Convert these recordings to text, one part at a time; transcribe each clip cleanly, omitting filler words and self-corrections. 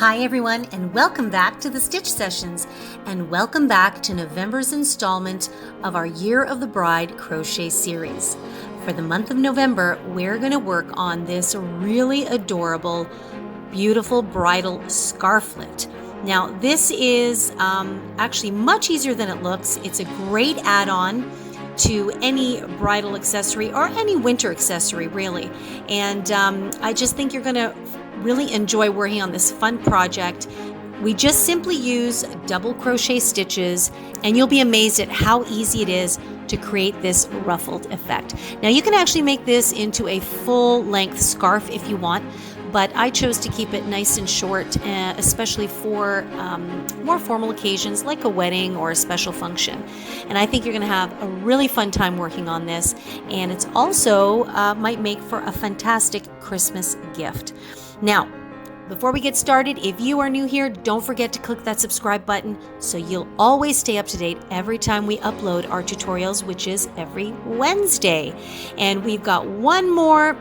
Hi everyone, and welcome back to the Stitch Sessions, and welcome back to November's installment of our Year of the Bride crochet series. For the month of November, we're going to work on this really adorable, beautiful bridal scarflet. Now, this is actually much easier than it looks. It's a great add-on to any bridal accessory or any winter accessory, really. And I just think you're going to really enjoy working on this fun project. We just simply use double crochet stitches, and you'll be amazed at how easy it is to create this ruffled effect. Now, you can actually make this into a full-length scarf if you want, but I chose to keep it nice and short, especially for more formal occasions like a wedding or a special function. And I think you're going to have a really fun time working on this, and it's also might make for a fantastic Christmas gift. Now, before we get started, if you are new here, don't forget to click that subscribe button so you'll always stay up to date every time we upload our tutorials, which is every Wednesday. And we've got one more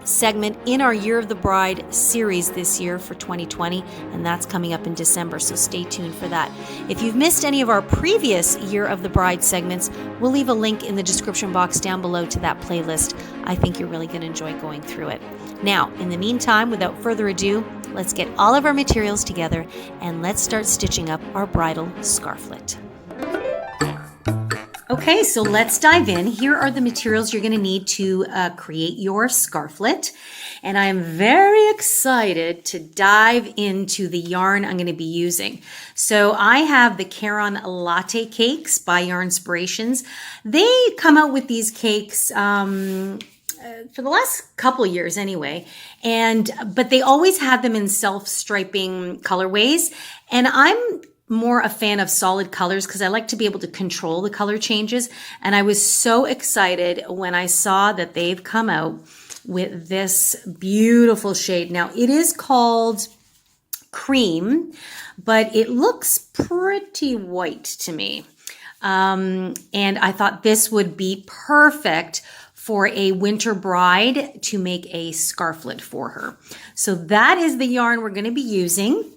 segment in our Year of the Bride series this year for 2020, and that's coming up in December, so stay tuned for that. If you've missed any of our previous Year of the Bride segments, we'll leave a link in the description box down below to that playlist. I think you're really going to enjoy going through it. Now, in the meantime, without further ado, let's get all of our materials together and let's start stitching up our bridal scarflet. Okay, so let's dive in. Here are the materials you're going to need to create your scarflet. And I am very excited to dive into the yarn I'm going to be using. So I have the Caron Latte Cakes by Yarnspirations. They come out with these cakes for the last couple years anyway, but they always had them in self-striping colorways. And I'm more a fan of solid colors because I like to be able to control the color changes. And I was so excited when I saw that they've come out with this beautiful shade. Now, it is called Cream, but it looks pretty white to me. And I thought this would be perfect for a winter bride to make a scarflet for her. So that is the yarn we're going to be using.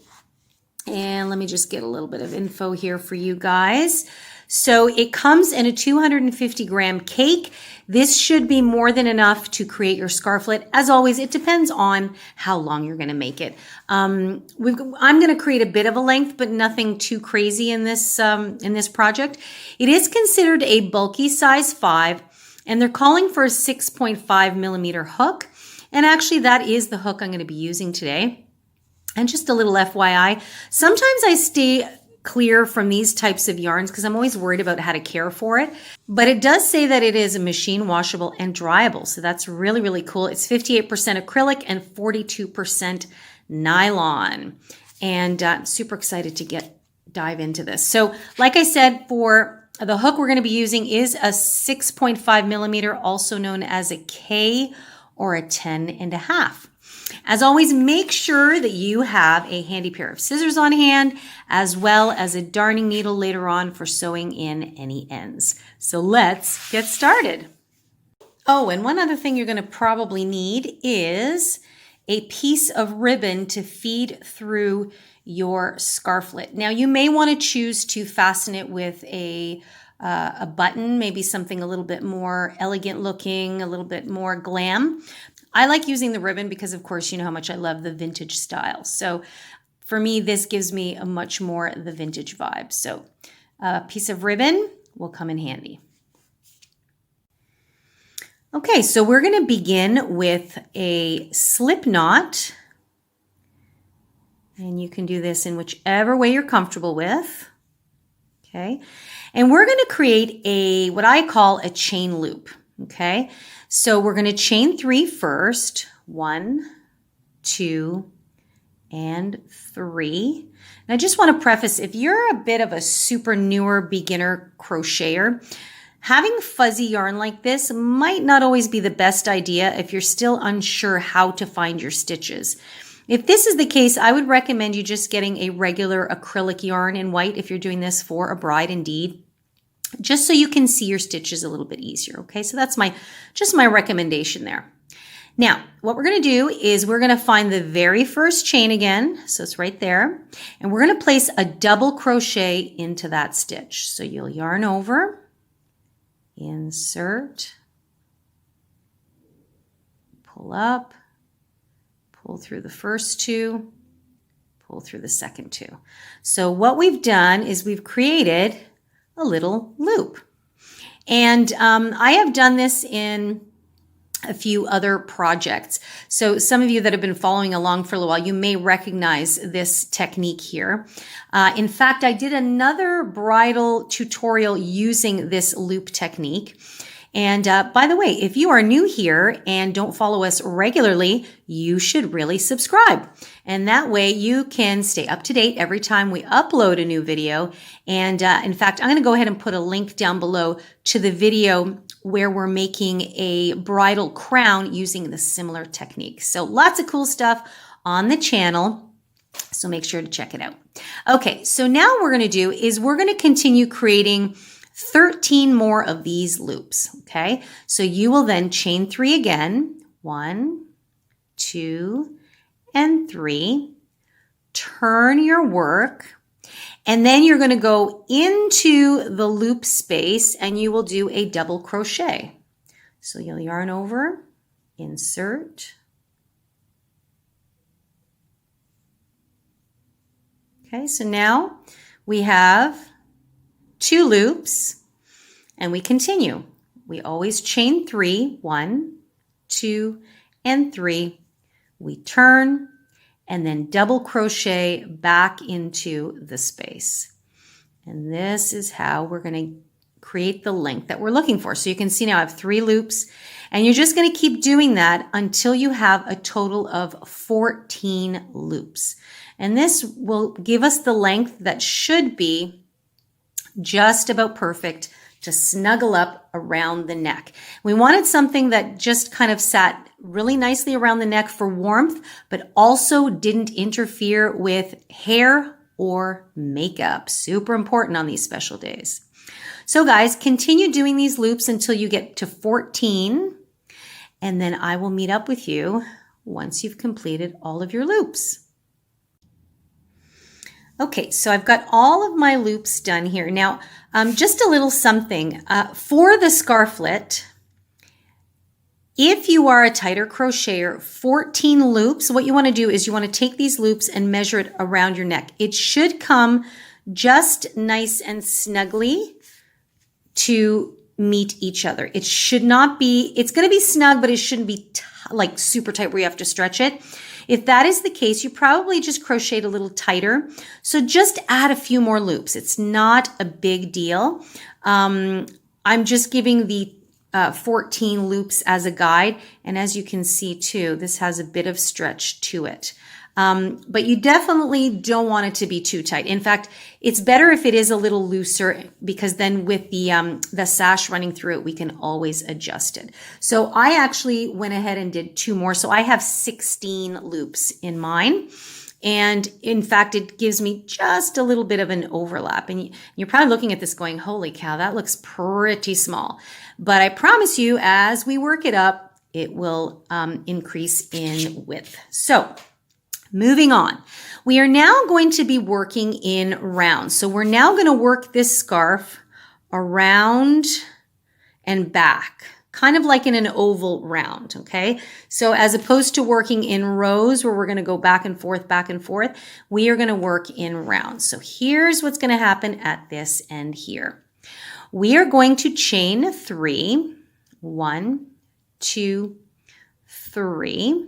And let me just get a little bit of info here for you guys. So it comes in a 250 gram cake. This should be more than enough to create your scarflet. As always, it depends on how long you're going to make it. I'm going to create a bit of a length, but nothing too crazy in this project. It is considered a bulky size 5, and they're calling for a 6.5 millimeter hook. And actually, that is the hook I'm going to be using today. And just a little FYI, sometimes I stay clear from these types of yarns because I'm always worried about how to care for it. But it does say that it is a machine washable and dryable. So that's really, really cool. It's 58% acrylic and 42% nylon. And I'm super excited to dive into this. So like I said, for the hook we're going to be using is a 6.5 millimeter, also known as a K or a 10.5. As always, make sure that you have a handy pair of scissors on hand, as well as a darning needle later on for sewing in any ends. So let's get started. Oh, and one other thing you're going to probably need is a piece of ribbon to feed through your scarflet. Now, you may want to choose to fasten it with a button, maybe something a little bit more elegant looking, a little bit more glam. I like using the ribbon because, of course, you know how much I love the vintage style. So for me, this gives me a much more the vintage vibe. So a piece of ribbon will come in handy. Okay, so we're going to begin with a slip knot. And you can do this in whichever way you're comfortable with. Okay, and we're going to create what I call a chain loop. Okay, so we're going to chain 3 first. 1, 2, and 3. And I just want to preface, if you're a bit of a super newer beginner crocheter, having fuzzy yarn like this might not always be the best idea if you're still unsure how to find your stitches. If this is the case, I would recommend you just getting a regular acrylic yarn in white if you're doing this for a bride indeed, just so you can see your stitches a little bit easier. Okay, so that's just my recommendation there. Now, what we're going to do is we're going to find the very first chain again. So it's right there. And we're going to place a double crochet into that stitch. So you'll yarn over, insert, pull up, pull through the first two, pull through the second two. So what we've done is we've created a little loop. And I have done this in a few other projects. So some of you that have been following along for a little while, you may recognize this technique here. In fact, I did another bridal tutorial using this loop technique. And by the way, if you are new here and don't follow us regularly, you should really subscribe. And that way you can stay up to date every time we upload a new video. And in fact, I'm going to go ahead and put a link down below to the video where we're making a bridal crown using the similar technique. So lots of cool stuff on the channel. So make sure to check it out. Okay, so now what we're going to do is we're going to continue creating 13 more of these loops, okay? So you will then chain 3 again, 1, 2, and 3. Turn your work, and then you're going to go into the loop space and you will do a double crochet. So you'll yarn over, insert. Okay, so now we have 2 loops, and we continue. We always chain 3, 1, 2, and 3. We turn, and then double crochet back into the space. And this is how we're going to create the length that we're looking for. So you can see now I have 3 loops, and you're just going to keep doing that until you have a total of 14 loops. And this will give us the length that should be just about perfect to snuggle up around the neck. We wanted something that just kind of sat really nicely around the neck for warmth, but also didn't interfere with hair or makeup. Super important on these special days. So guys, continue doing these loops until you get to 14, and then I will meet up with you once you've completed all of your loops. Okay, so I've got all of my loops done here. Now, just a little something. For the scarflet, if you are a tighter crocheter, 14 loops, what you want to do is you want to take these loops and measure it around your neck. It should come just nice and snugly to meet each other. It should not be, it's going to be snug, but it shouldn't be like super tight where you have to stretch it. If that is the case, you probably just crocheted a little tighter. So just add a few more loops. It's not a big deal. I'm just giving the 14 loops as a guide. And as you can see too, this has a bit of stretch to it. But you definitely don't want it to be too tight. In fact, it's better if it is a little looser, because then with the sash running through it, we can always adjust it. So I actually went ahead and did 2 more. So I have 16 loops in mine. And in fact, it gives me just a little bit of an overlap. And you're probably looking at this going, holy cow, that looks pretty small. But I promise you, as we work it up, it will increase in width. So moving on, we are now going to be working in rounds. So we're now going to work this scarf around and back, kind of like in an oval round, okay? So as opposed to working in rows where we're going to go back and forth, we are going to work in rounds. So here's what's going to happen at this end here. We are going to chain 3, 1, 2, 3.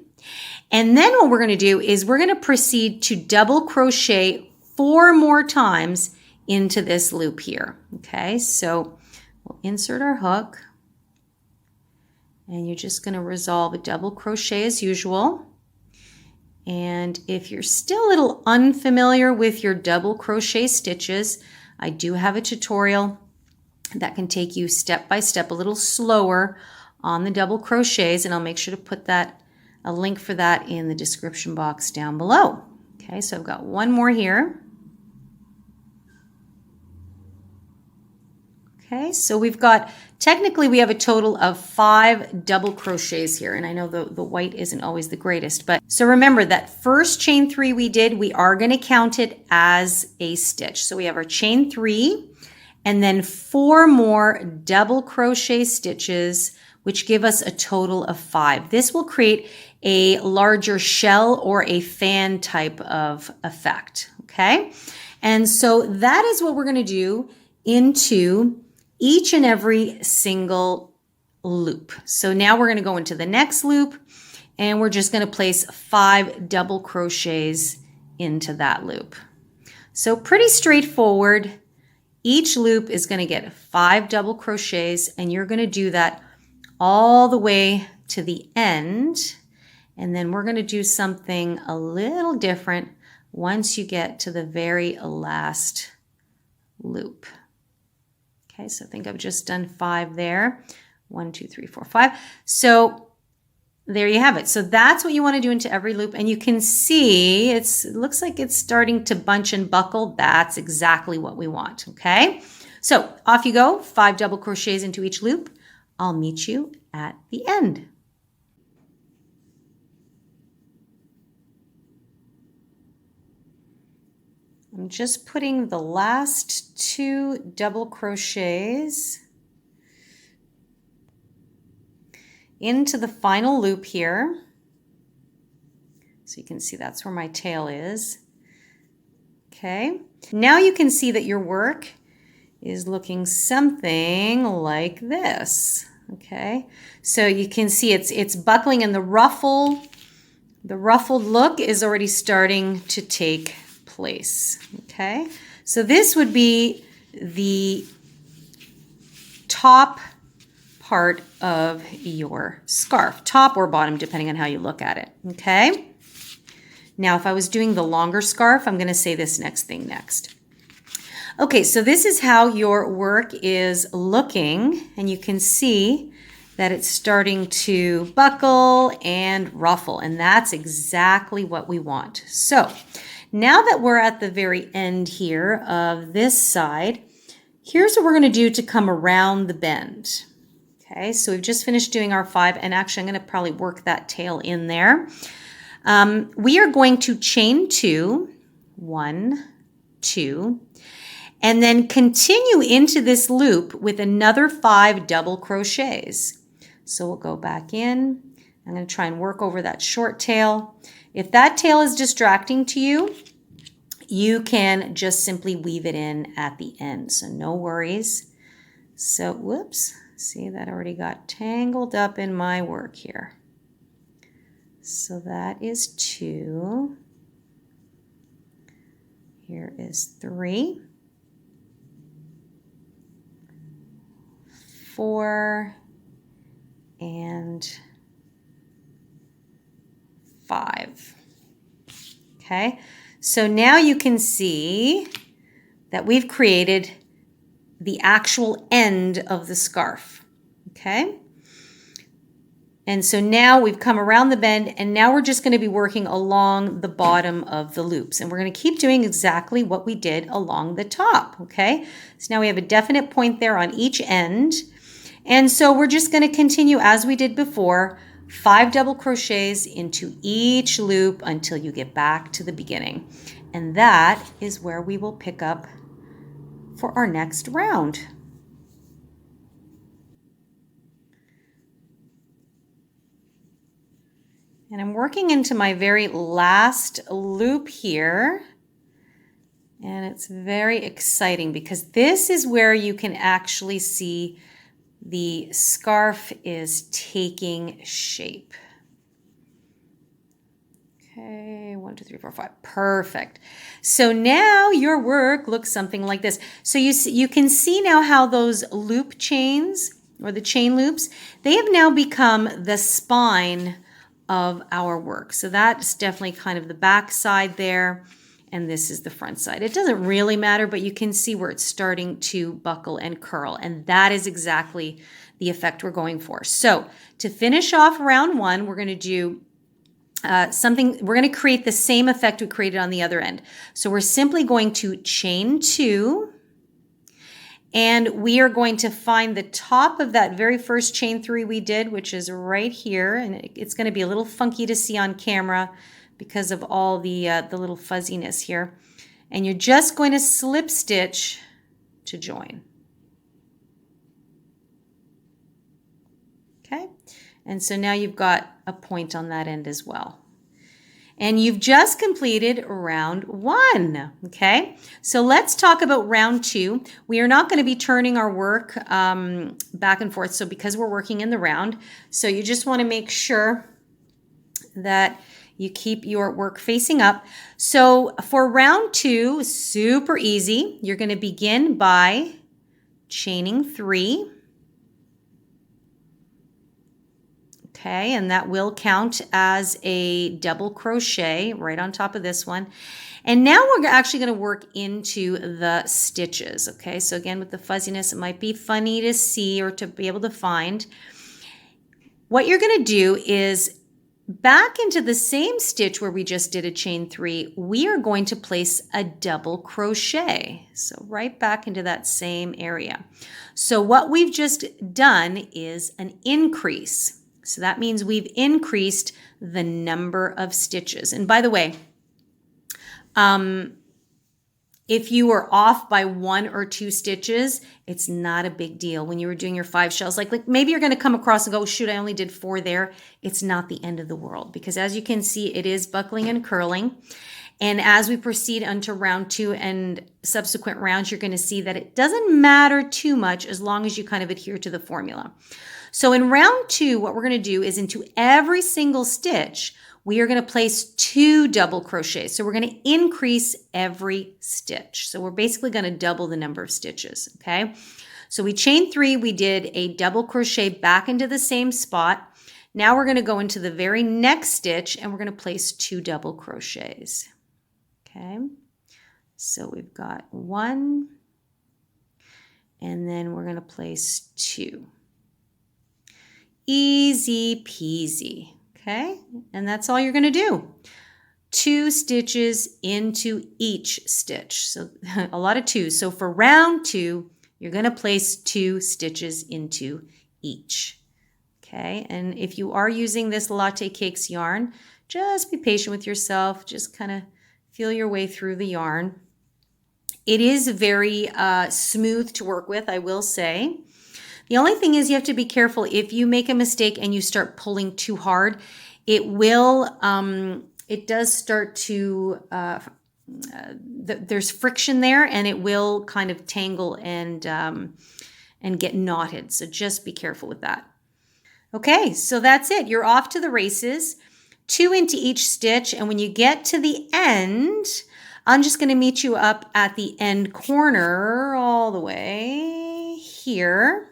And then what we're going to do is we're going to proceed to double crochet 4 more times into this loop here. Okay, so we'll insert our hook, and you're just going to resolve a double crochet as usual. And if you're still a little unfamiliar with your double crochet stitches, I do have a tutorial that can take you step by step, a little slower on the double crochets, and I'll make sure to put a link for that in the description box down below. Okay, so I've got 1 more here. Okay, so we've got, technically we have a total of 5 double crochets here. And I know the white isn't always the greatest, but so remember that first chain 3 we did, we are going to count it as a stitch. So we have our chain 3 and then 4 more double crochet stitches, which give us a total of 5. This will create a larger shell or a fan type of effect, okay? And so that is what we're going to do into each and every single loop. So now we're going to go into the next loop and we're just going to place 5 double crochets into that loop. So pretty straightforward. Each loop is going to get 5 double crochets and you're going to do that all the way to the end. And then we're going to do something a little different once you get to the very last loop. Okay, so I think I've just done 5 there. 1, 2, 3, 4, 5. So there you have it. So that's what you want to do into every loop. And you can see it looks like it's starting to bunch and buckle. That's exactly what we want. Okay, so off you go. 5 double crochets into each loop. I'll meet you at the end. I'm just putting the last 2 double crochets into the final loop here. So you can see that's where my tail is. Okay, now you can see that your work is looking something like this. Okay, so you can see it's buckling and the ruffled look is already starting to take place. Okay, so this would be the top part of your scarf, top or bottom depending on how you look at it. Okay, now if I was doing the longer scarf, I'm going to say this next thing next. Okay, so this is how your work is looking and you can see that it's starting to buckle and ruffle, and that's exactly what we want. So now that we're at the very end here of this side, here's what we're going to do to come around the bend. Okay, so we've just finished doing our 5, and actually I'm going to probably work that tail in there. We are going to chain 2, 1, 2, and then continue into this loop with another 5 double crochets. So we'll go back in. I'm going to try and work over that short tail. If that tail is distracting to you, you can just simply weave it in at the end. So no worries. So, whoops, see that already got tangled up in my work here. So that is 2. Here is 3. 4 and 5. Okay, so now you can see that we've created the actual end of the scarf. Okay, and so now we've come around the bend and now we're just going to be working along the bottom of the loops, and we're going to keep doing exactly what we did along the top. Okay, so now we have a definite point there on each end. And so we're just going to continue as we did before, 5 double crochets into each loop until you get back to the beginning. And that is where we will pick up for our next round. And I'm working into my very last loop here. And it's very exciting because this is where you can actually see the scarf is taking shape. Okay, 1, 2, 3, 4, 5. Perfect. So now your work looks something like this. So you can see now how those loop chains or the chain loops, they have now become the spine of our work. So that's definitely kind of the back side there. And this is the front side. It doesn't really matter, but you can see where it's starting to buckle and curl. And that is exactly the effect we're going for. So to finish off round 1, we're going to do we're going to create the same effect we created on the other end. So we're simply going to chain 2, And we are going to find the top of that very first chain 3 we did, which is right here. And it's going to be a little funky to see on camera because of all the little fuzziness here. And you're just going to slip stitch to join. Okay, and so now you've got a point on that end as well. And you've just completed round 1, okay? So let's talk about round 2. We are not going to be turning our work back and forth, so because we're working in the round, so you just want to make sure that you keep your work facing up. So for round 2, super easy. You're going to begin by chaining 3. Okay, and that will count as a double crochet right on top of this one. And now we're actually going to work into the stitches. Okay, so again, with the fuzziness, it might be funny to see or to be able to find. What you're going to do is back into the same stitch where we just did a chain 3, we are going to place a double crochet. So right back into that same area. So what we've just done is an increase. So that means we've increased the number of stitches. And by the way, if you were off by 1 or 2 stitches, it's not a big deal. When you were doing your 5 shells, like maybe you're going to come across and go, shoot, I only did 4 there. It's not the end of the world because as you can see, it is buckling and curling. And as we proceed onto round 2 and subsequent rounds, you're going to see that it doesn't matter too much as long as you kind of adhere to the formula. So in round 2, what we're going to do is into every single stitch, we are going to place 2 double crochets. So we're going to increase every stitch. So we're basically going to double the number of stitches, okay? So we chained 3, we did a double crochet back into the same spot. Now we're going to go into the very next stitch and we're going to place 2 double crochets, okay? So we've got 1 and then we're going to place 2. Easy peasy, okay? And that's all you're going to do. 2 stitches into each stitch. So a lot of 2s. So for round 2, you're going to place 2 stitches into each, okay? And if you are using this Latte Cakes yarn, just be patient with yourself. Just kind of feel your way through the yarn. It is very smooth to work with, I will say. The only thing is you have to be careful. If you make a mistake and you start pulling too hard, it will, it does start to, there's friction there and it will kind of tangle and get knotted. So just be careful with that. Okay, so that's it. You're off to the races. 2 into each stitch. And when you get to the end, I'm just going to meet you up at the end corner all the way here.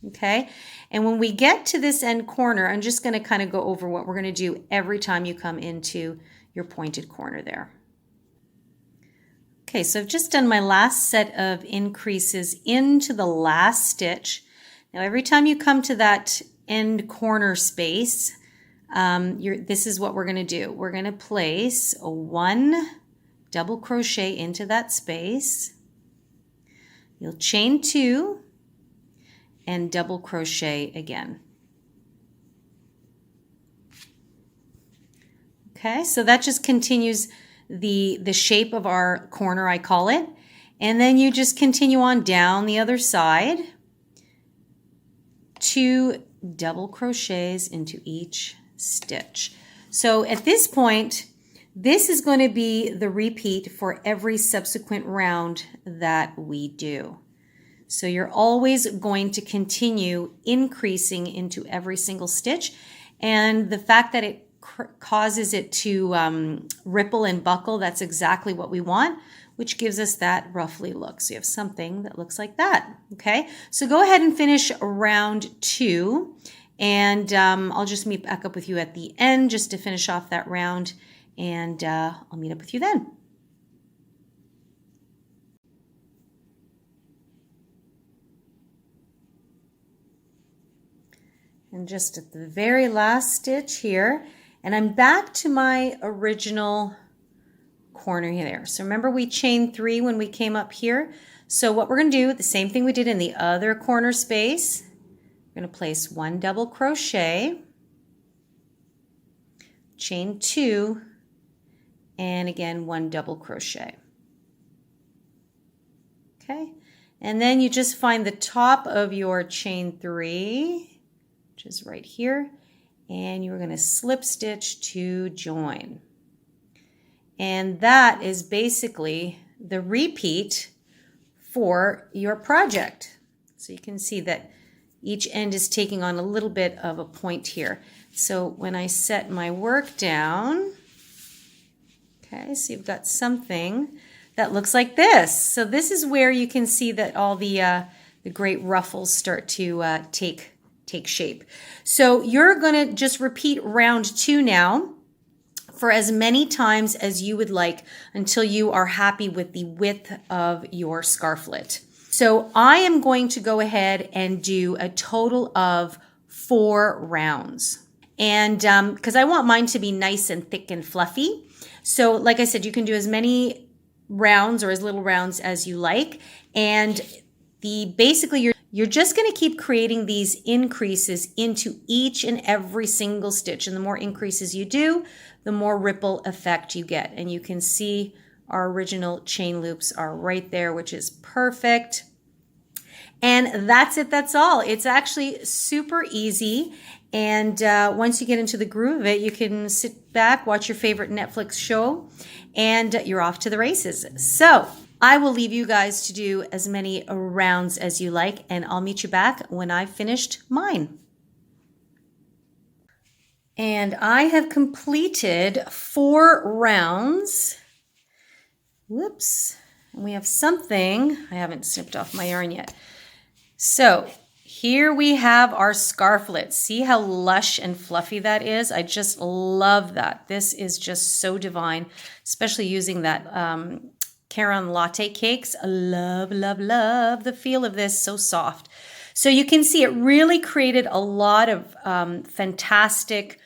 Okay, and when we get to this end corner, I'm just going to kind of go over what we're going to do every time you come into your pointed corner there. Okay, so I've just done my last set of increases into the last stitch. Now every time you come to that end corner space, this is what we're going to do. We're going to place a 1 double crochet into that space. You'll chain 2 and double crochet again. Okay, so that just continues the shape of our corner, I call it. And then you just continue on down the other side. 2 double crochets into each stitch. So at this point, this is going to be the repeat for every subsequent round that we do. So you're always going to continue increasing into every single stitch. And the fact that it causes it to ripple and buckle, that's exactly what we want, which gives us that ruffly look. So you have something that looks like that, okay? So go ahead and finish round 2. And I'll just meet back up with you at the end just to finish off that round. And I'll meet up with you then. And just at the very last stitch here, and I'm back to my original corner here. So remember we chained 3 when we came up here. So what we're going to do, the same thing we did in the other corner space, we're going to place 1 double crochet, chain 2, and again 1 double crochet. Okay, and then you just find the top of your chain 3, which is right here, and you're going to slip stitch to join. And that is basically the repeat for your project. So you can see that each end is taking on a little bit of a point here. So when I set my work down, okay, so you've got something that looks like this. So this is where you can see that all the great ruffles start to take shape. So you're going to just repeat round 2 now for as many times as you would like until you are happy with the width of your scarflet. So I am going to go ahead and do a total of 4 rounds. And because I want mine to be nice and thick and fluffy. So like I said, you can do as many rounds or as little rounds as you like. And basically you're just going to keep creating these increases into each and every single stitch. And the more increases you do, the more ripple effect you get. And you can see our original chain loops are right there, which is perfect. And that's it. That's all. It's actually super easy. And once you get into the groove of it, you can sit back, watch your favorite Netflix show, and you're off to the races. So I will leave you guys to do as many rounds as you like, and I'll meet you back when I've finished mine. And I have completed 4 rounds. Whoops. And we have something. I haven't snipped off my yarn yet. So here we have our scarflet. See how lush and fluffy that is? I just love that. This is just so divine, especially using that Caron latte cakes. I love, love, love the feel of this. So soft. So you can see it really created a lot of fantastic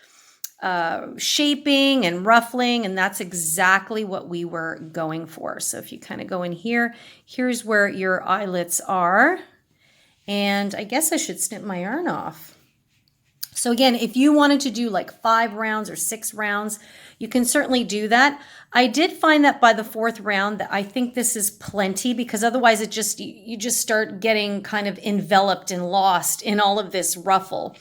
shaping and ruffling, and that's exactly what we were going for. So if you kind of go in here, here's where your eyelets are. And I guess I should snip my yarn off. So again, if you wanted to do like 5 rounds or 6 rounds, you can certainly do that. I did find that by the 4th round that I think this is plenty, because otherwise you just start getting kind of enveloped and lost in all of this ruffle.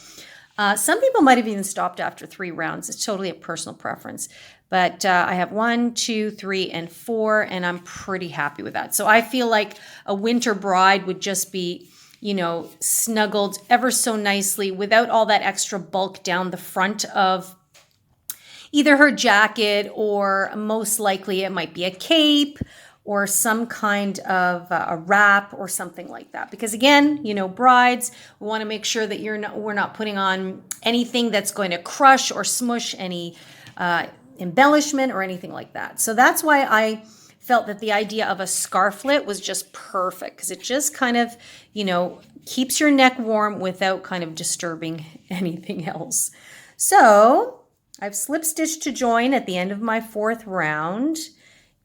Some people might have even stopped after 3 rounds. It's totally a personal preference. But I have 1, 2, 3, and 4, and I'm pretty happy with that. So I feel like a winter bride would just be, you know, snuggled ever so nicely without all that extra bulk down the front of either her jacket, or most likely it might be a cape or some kind of a wrap or something like that. Because again, you know, brides, we want to make sure that we're not putting on anything that's going to crush or smush any embellishment or anything like that. So that's why I felt that the idea of a scarflet was just perfect, because it just kind of, you know, keeps your neck warm without kind of disturbing anything else. So I've slip stitched to join at the end of my 4th round,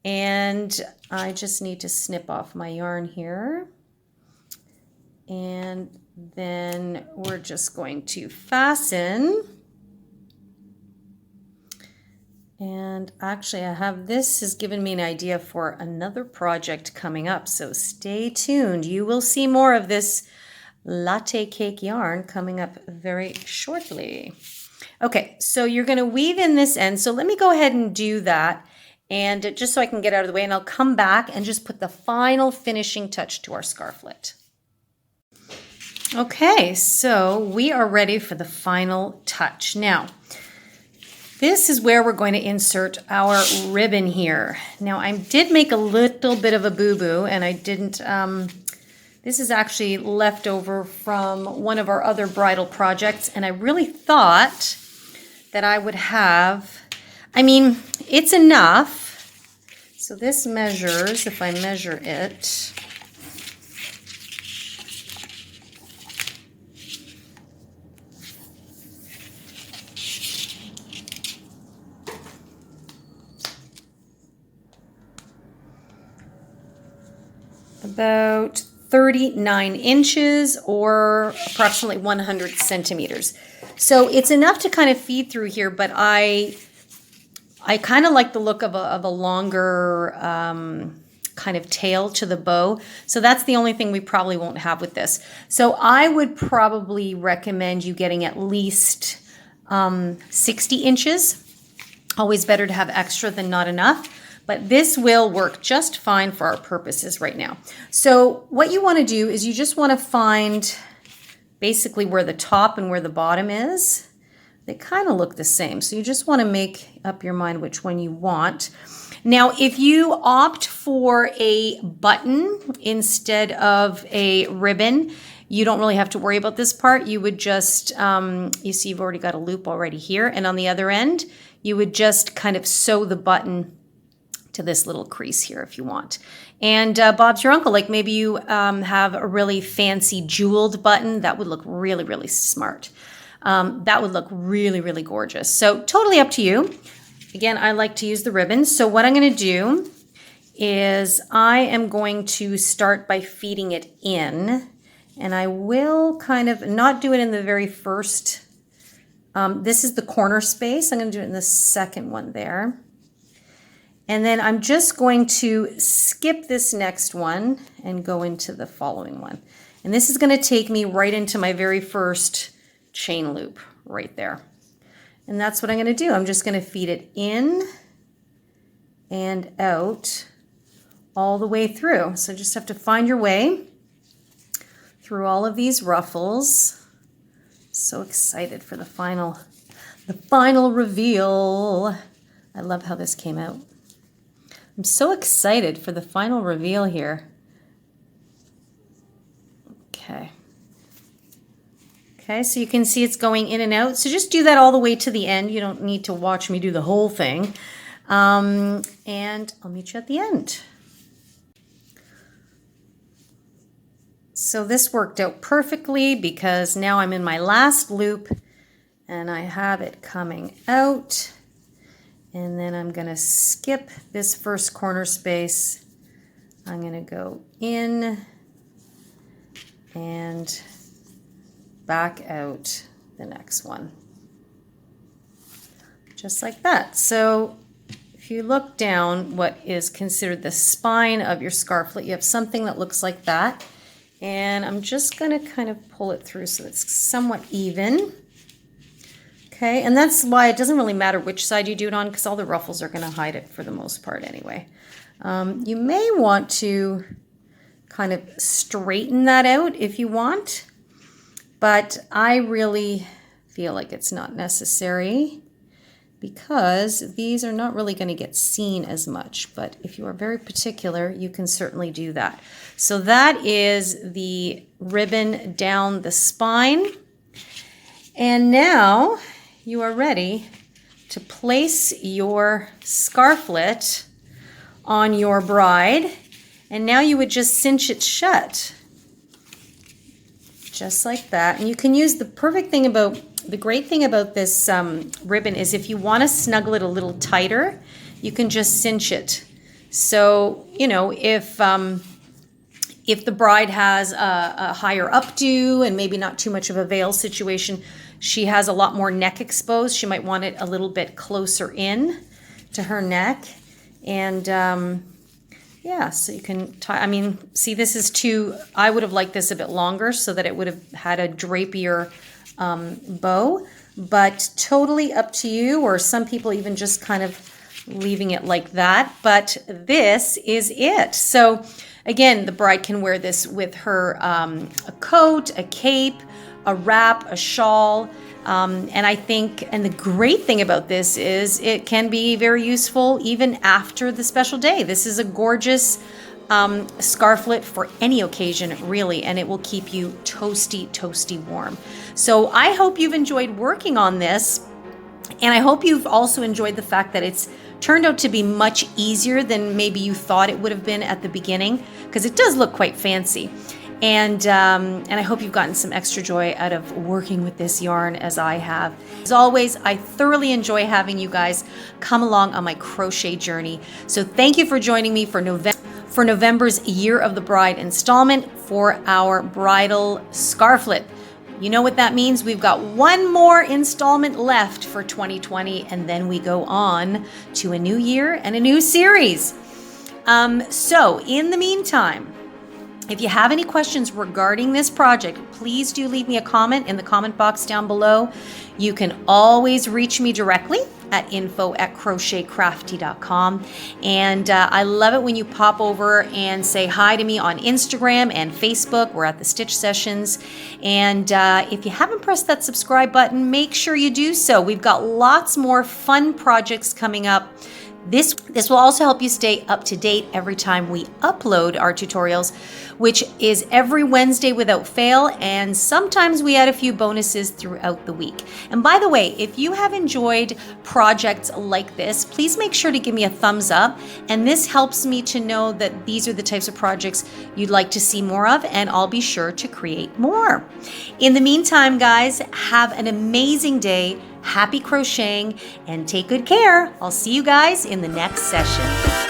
and I just need to snip off my yarn here. And then we're just going to fasten. And actually this has given me an idea for another project coming up, so stay tuned. You will see more of this latte cake yarn coming up very shortly. Okay, so you're going to weave in this end. So let me go ahead and do that, and just so I can get out of the way, and I'll come back and just put the final finishing touch to our scarflet. Okay, so we are ready for the final touch. Now, this is where we're going to insert our ribbon here. Now, I did make a little bit of a boo-boo, and I didn't, this is actually left over from one of our other bridal projects, and I really thought that I would have, I mean, it's enough. So this measures, if I measure it, about 39 inches or approximately 100 centimeters. So it's enough to kind of feed through here, but I kind of like the look of a longer kind of tail to the bow. So that's the only thing we probably won't have with this. So I would probably recommend you getting at least 60 inches. Always better to have extra than not enough. But this will work just fine for our purposes right now. So what you want to do is you just want to find basically where the top and where the bottom is. They kind of look the same. So you just want to make up your mind which one you want. Now, if you opt for a button instead of a ribbon, you don't really have to worry about this part. You would just, you see you've already got a loop already here. And on the other end, you would just kind of sew the button to this little crease here if you want. And Bob's your uncle. Like maybe you have a really fancy jeweled button. That would look really, really smart. That would look really, really gorgeous. So totally up to you. Again, I like to use the ribbons. So what I'm going to do is I am going to start by feeding it in. And I will kind of not do it in the very first. This is the corner space. I'm going to do it in the second one there. And then I'm just going to skip this next one and go into the following one. And this is going to take me right into my very first chain loop right there. And that's what I'm going to do. I'm just going to feed it in and out all the way through. So just have to find your way through all of these ruffles. So excited for the final reveal. I love how this came out. I'm so excited for the final reveal here. Okay. Okay, so you can see it's going in and out. So just do that all the way to the end. You don't need to watch me do the whole thing. And I'll meet you at the end. So this worked out perfectly because now I'm in my last loop and I have it coming out. And then I'm going to skip this first corner space. I'm going to go in and back out the next one. Just like that. So if you look down what is considered the spine of your scarflet, you have something that looks like that. And I'm just going to kind of pull it through so it's somewhat even. Okay, and that's why it doesn't really matter which side you do it on because all the ruffles are going to hide it for the most part anyway. You may want to kind of straighten that out if you want, but I really feel like it's not necessary because these are not really going to get seen as much. But if you are very particular, you can certainly do that. So that is the ribbon down the spine. And now you are ready to place your scarflet on your bride. And now you would just cinch it shut. Just like that. And you can use the perfect thing about, the great thing about this ribbon is if you want to snuggle it a little tighter, you can just cinch it. So, you know, if the bride has a higher updo and maybe not too much of a veil situation, she has a lot more neck exposed. She might want it a little bit closer in to her neck. And yeah, so you can tie, I mean, see this is I would have liked this a bit longer so that it would have had a drapier bow, but totally up to you, or some people even just kind of leaving it like that, but this is it. So again, the bride can wear this with her a coat, a cape, a wrap, a shawl, and I think, and the great thing about this is it can be very useful even after the special day. This is a gorgeous scarflet for any occasion, really, and it will keep you toasty, toasty warm. So I hope you've enjoyed working on this, and I hope you've also enjoyed the fact that it's turned out to be much easier than maybe you thought it would have been at the beginning, because it does look quite fancy. And I hope you've gotten some extra joy out of working with this yarn as I have. As always, I thoroughly enjoy having you guys come along on my crochet journey. So thank you for joining me for November. for November's Year of the Bride installment for our bridal scarflet. You know what that means? We've got one more installment left for 2020, and then we go on to a new year and a new series. So in the meantime, if you have any questions regarding this project, please do leave me a comment in the comment box down below. You can always reach me directly at info@crochetcrafty.com. And I love it when you pop over and say hi to me on Instagram and Facebook. We're at the Stitch Sessions. And if you haven't pressed that subscribe button, make sure you do so. We've got lots more fun projects coming up. This will also help you stay up to date every time we upload our tutorials, which is every Wednesday without fail, and sometimes we add a few bonuses throughout the week. And by the way, if you have enjoyed projects like this, please make sure to give me a thumbs up, and this helps me to know that these are the types of projects you'd like to see more of, and I'll be sure to create more. In the meantime, guys, have an amazing day. Happy crocheting and take good care. I'll see you guys in the next session.